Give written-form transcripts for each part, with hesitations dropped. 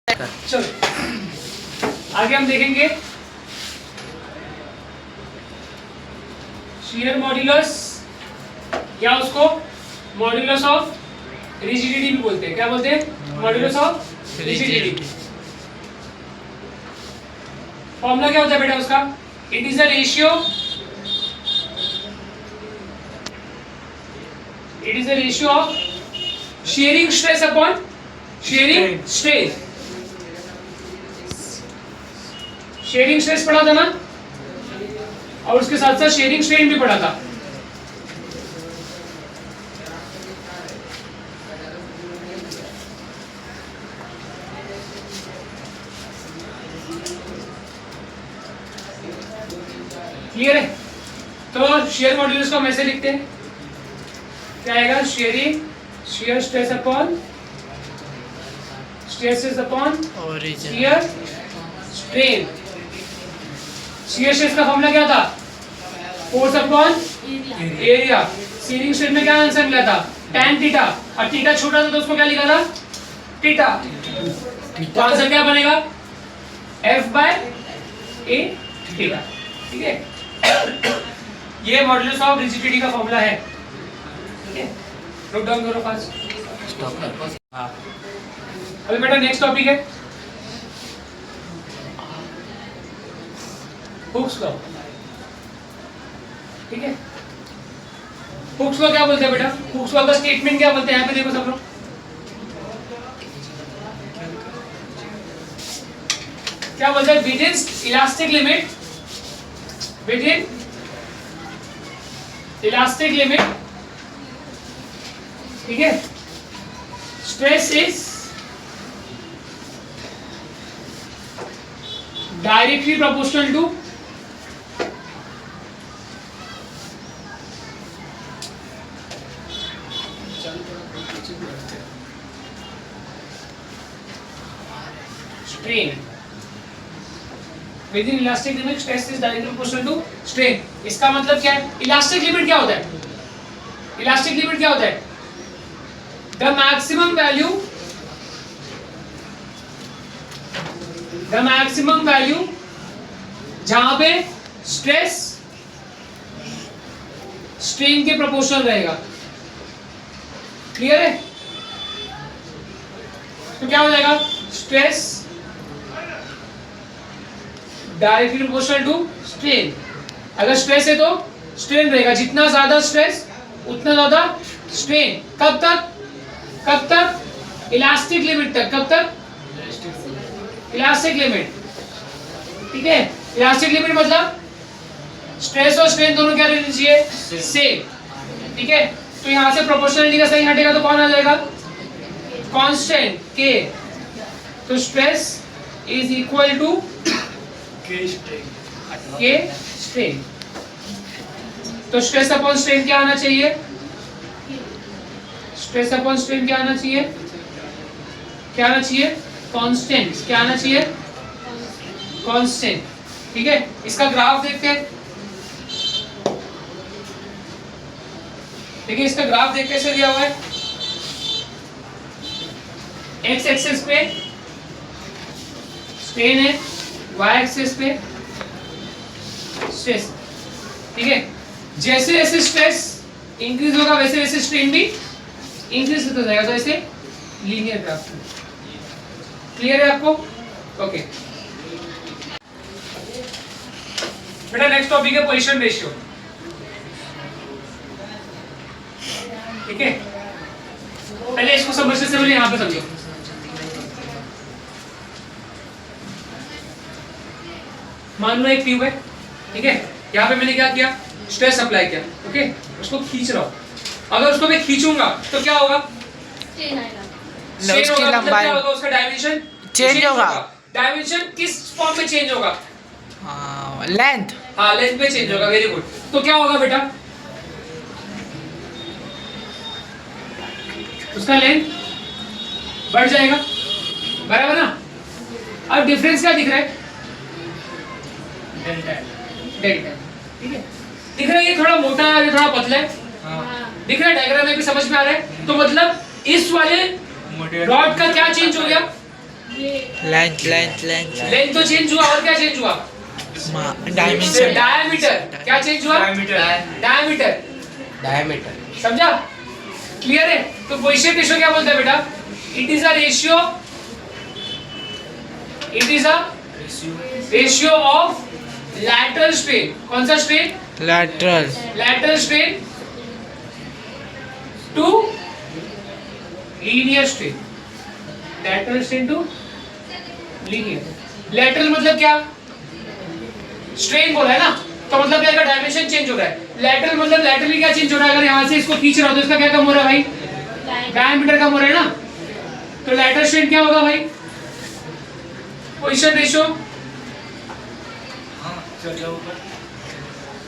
चलो आगे हम देखेंगे शियर मॉड्यूलस या उसको मॉड्यूलस ऑफ रिजिडिटी भी बोलते हैं। क्या बोलते हैं? Modulus of rigidity. फॉर्मूला क्या होता है बेटा उसका? It is the ratio, it is the ratio of shearing stress upon shearing strain। Sharing stress पढ़ा था ना, और उसके साथ साथ शेयरिंग स्ट्रेन भी पढ़ा था। क्लियर है? तो शेयर मॉड्यूलस को हम ऐसे लिखते हैं, क्या आएगा? Sharing shear stress upon stress upon shear strain। shear stress का फॉर्मूला क्या था? Force upon area. shearing stress में क्या आंसर मिला था? tan theta. और थीटा छोटा था तो उसको क्या लिखा था? थीटा। तो आंसर क्या बनेगा? F by A theta. ठीक है, ये मॉड्यूलस ऑफ रिजिडिटी का फॉर्मूला है। ठीक है, नोट डाउन करो फास्ट। हाँ, अभी बेटा नेक्स्ट टॉपिक है हुक्स लॉ। ठीक है, हुक्स लॉ क्या बोलते हैं बेटा? हुक्स लॉ का स्टेटमेंट क्या बोलते हैं? यहाँ पे देखो सब लोग, क्या बोलते हैं? Within elastic limit, within elastic limit, ठीक है, stress is directly proportional to strain. Within elastic limit stress is directly proportional to strain. इसका मतलब क्या है? इलास्टिक लिमिट क्या होता है? इलास्टिक लिमिट क्या होता है? The maximum value जहां पे स्ट्रेस स्ट्रेन के प्रोपोर्शनल रहेगा। क्लियर है? तो क्या हो जाएगा? Stress directly proportional to strain. अगर स्ट्रेस है तो स्ट्रेन रहेगा, जितना ज्यादा स्ट्रेस उतना ज्यादा स्ट्रेन। कब तक? कब तक? इलास्टिक लिमिट तक। कब तक? Elastic limit. ठीक है, इलास्टिक लिमिट मतलब स्ट्रेस और स्ट्रेन दोनों क्या रहनी चाहिए? सेम। ठीक है, तो यहां से प्रोपोर्शनलिटी का साइन हटेगा तो कौन आ जाएगा? कांस्टेंट के। तो स्ट्रेस इज इक्वल टू के स्ट्रेन। तो स्ट्रेस अपॉन स्ट्रेन क्या आना चाहिए? स्ट्रेस अपॉन स्ट्रेन क्या आना चाहिए? क्या आना चाहिए? कांस्टेंट। क्या आना चाहिए? कांस्टेंट। ठीक है, इसका ग्राफ देखते हैं। देखिए, इसका ग्राफ देख कैसे दिया हुआ है। एक्स एक्सिस पे स्ट्रेन है, वाई एक्सिस पे स्ट्रेस। ठीक है, जैसे जैसे स्ट्रेस इंक्रीज होगा वैसे वैसे स्ट्रेन भी इंक्रीज होता जाएगा। तो ऐसे लीनियर ग्राफ। क्लियर है आपको? ओके बेटा, नेक्स्ट टॉपिक है पोजीशन रेशियो। ठीक है, पहले इसको समझने से पहले यहां पे समझो। मान लो एक ट्यूब है, ठीक है, यहाँ पे मैंने क्या किया? स्ट्रेस अप्लाई किया। ओके, उसको खींच रहा हूं। अगर उसको मैं खींचूंगा तो क्या होगा? उसकी लंबाई, उसका डायमेंशन चेंज होगा। डायमेंशन किस फॉर्म में चेंज होगा? लेंथ। हाँ, लेंथ में चेंज होगा। Very good. तो क्या होगा बेटा? उसका लेंथ बढ़ जाएगा, बराबर ना? अब डिफरेंस क्या दिख रहा है? डेल्टा। डेल्टा। ठीक है, दिख रहा है ये थोड़ा मोटा है, ये थोड़ा पतला है। दिख रहा है, डायग्राम में भी समझ में आ रहा है। तो मतलब इस वाले रॉड का क्या चेंज हो गया? लेंथ लेंथ लेंथ लेंथ तो चेंज हुआ, और क्या चेंज हुआ? Dimension diameter. क्या चेंज हुआ? डायमीटर। डायमीटर। समझा? क्लियर है? तो कोएफिशिएंट रेशियो क्या बोलता है बेटा? It is a ratio, it is a ratio of lateral strain. कौन सा strain? Lateral lateral strain to linear strain. Lateral strain to linear. Lateral मतलब क्या? स्ट्रेन बोला है ना, तो मतलब क्या? डायमेंशन चेंज हो रहा है। लैटरल मतलब लैटरली क्या चेंज हो रहा है? अगर यहां से इसको खींच रहा हो तो इसका क्या कम हो रहा है भाई? डायमीटर कम हो रहा है ना। तो लैटरल स्ट्रेन क्या होगा भाई? कोएफिशिएंट रेशियो,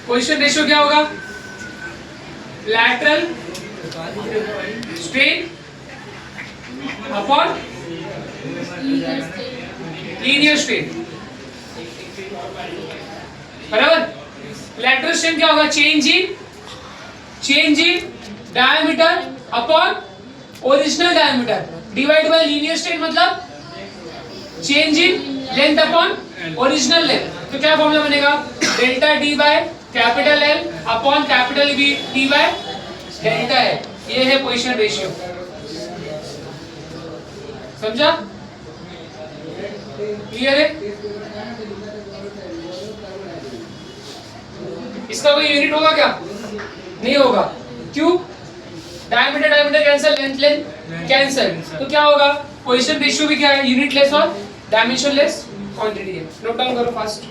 कोएफिशिएंट रेशियो क्या होगा? Lateral strain upon linear strain. बराबर? लैटरल स्ट्रेन क्या होगा? Change in diameter upon original diameter divide by linear strain, मतलब change in length upon original length. तो क्या फॉर्मूला बनेगा? Delta D by capital L upon capital B D by delta L. ये है coefficient ratio. समझा? Clear है? इसका कोई यूनिट होगा क्या? नहीं होगा। क्यों? Diameter diameter cancel, length length cancel. तो क्या होगा? कोएफिशिएंट रेशियो भी क्या है? यूनिट लेस और डायमेंशन लेस क्वांटिटी है। नोट डाउन करो फास्ट।